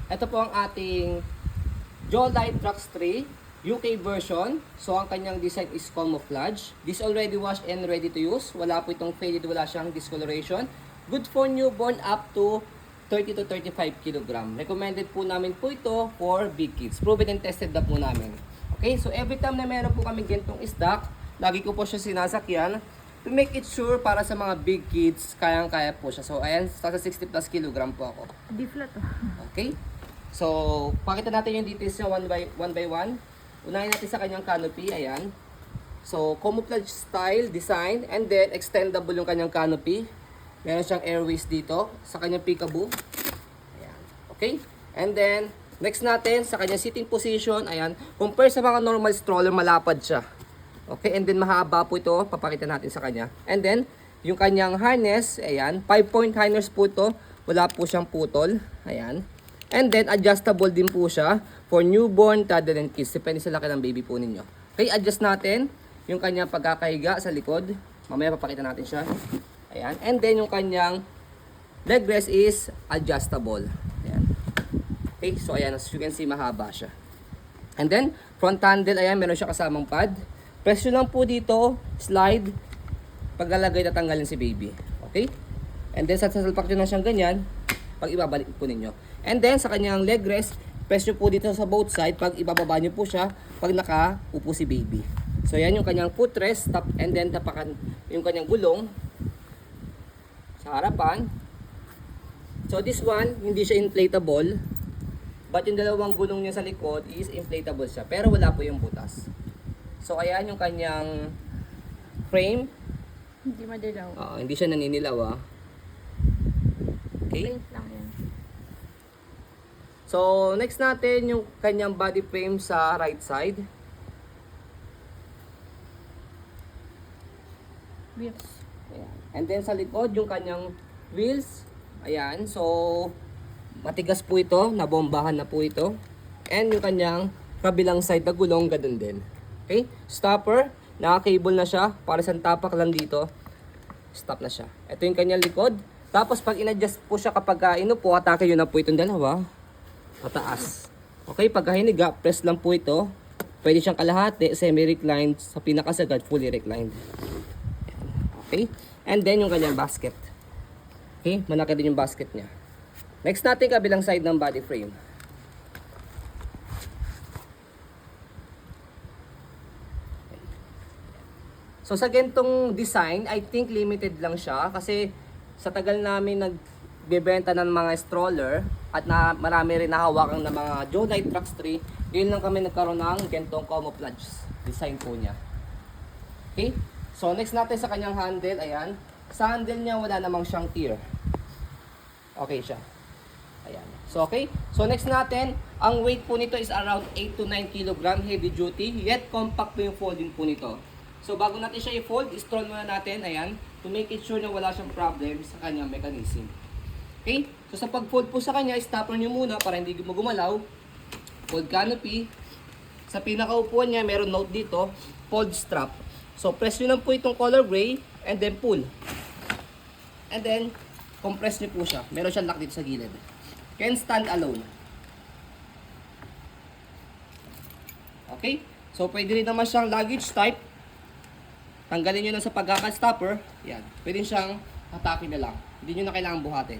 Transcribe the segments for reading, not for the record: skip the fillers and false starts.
ito po ang ating Jolite Trax 3 UK version. So ang kanyang design is camouflage. This already washed and ready to use. Wala po itong faded, wala siyang discoloration. Good for newborn up to 30 to 35 kg. Recommended po namin po ito for big kids. Proven and tested na po namin. Okay, so every time na meron po kami gantong stock, lagi ko po siya sinasakyan to make it sure para sa mga big kids, kayang-kaya po siya. So ayan, sa 60 plus kilogram po ako. Di flat oh. Okay? So, pakita natin yung details niya one by one. Unahin natin sa kanyang canopy, ayan. So, camouflage style, design, and then extendable yung kanyang canopy. Meron siyang airways dito sa kanyang peekaboo. Ayan. Okay? And then, next natin, sa kanyang sitting position, ayan. Compare sa mga normal stroller, malapad siya. Okay? And then, mahaba po ito. Papakita natin sa kanya. And then, yung kanyang harness, ayan. 5-point harness po ito. Wala po siyang putol. Ayan. And then, adjustable din po siya for newborn, toddler, and kids. Depende sa laki ng baby po ninyo. Okay, adjust natin yung kanyang pagkakahiga sa likod. Mamaya papakita natin siya. Ayan. And then, yung kanyang leg rest is adjustable. Ayan. Okay, so ayan, as you can see, mahaba siya. And then, front handle, ayan, meron siya kasamang pad. Press nyo lang po dito, slide, paglalagay na tanggalin si baby. Okay? And then, sasalpak nyo na siyang ganyan, pag ibabalik po ninyo. And then, sa kanyang leg rest, press nyo po dito sa both side, pag ibababa nyo po siya, pag nakaupo si baby. So, yan yung kanyang footrest, and then, tapakan yung kanyang gulong sa harapan. So, this one, hindi siya inflatable, but yung dalawang gulong niya sa likod is inflatable siya, pero wala po yung butas. So, ayan yung kanyang frame. Hindi madilaw. Hindi siya naninilaw, Okay? Plain lang yan. So, next natin yung kanyang body frame sa right side. Wheels. Ayan. And then sa likod, yung kanyang wheels. Ayan. So, matigas po ito. Nabombahan na po ito. And yung kanyang kabilang side na gulong, ganun din. Okay? Stopper. Naka-cable na siya. Para sa tapak lang dito. Stop na siya. Ito yung kanyang likod. Tapos pag in-adjust po siya kapag inupo, atake yun na po itong dalawa. Pataas. Okay, pag hiniga, press lang po ito. Pwede siyang kalahati, semi-reclined, sa pinakasagad, fully reclined. Okay, and then yung kanyang basket. Okay, malaki din yung basket niya. Next natin, kabilang side ng body frame. So sa ganitong design, I think limited lang siya kasi sa tagal namin nagbebenta ng mga stroller at na marami rin nahawakan ng mga Jolite Trax 3, yun lang kami nagkaroon ng ganitong camouflage design po niya. Okay? So next natin sa kanyang handle, ayan. Sa handle niya wala namang siyang tear. Okay siya. Ayan. So okay. So next natin, ang weight po nito is around 8 to 9 kg heavy duty, yet compact po yung folding po nito. So bago natin siya i-fold, i-stall muna natin, ayan, to make it sure na wala siyang problem sa kanyang mechanism. Okay? So sa pag-fold po sa kanya, stopper nyo muna para hindi gumalaw. Fold canopy. Sa pinakaupuan niya, meron note dito, fold strap. So press nyo lang po itong color gray, and then pull. And then, compress nyo po siya. Meron siyang lock dito sa gilid. Can stand alone. Okay? So pwede rin naman siyang luggage type. Tanggalin nyo na sa pagkaka-stopper. Yan. Pwede siyang hatake na lang. Hindi nyo na kailangan buhatin.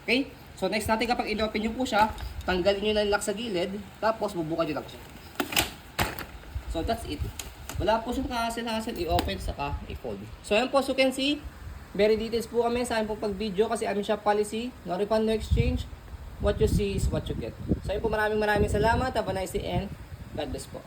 Okay? So next natin, kapag in-open nyo po siya, tanggalin nyo na yung lock sa gilid. Tapos bubukan nyo lang siya. So that's it. Wala po siyang kahassle-hassle. I-open saka i-fold. So yan po, as you can see, very details po kami sa aming pong pag-video kasi aming shop policy. No refund, no exchange. What you see is what you get. So yun po, maraming salamat. Have a nice day and God bless po.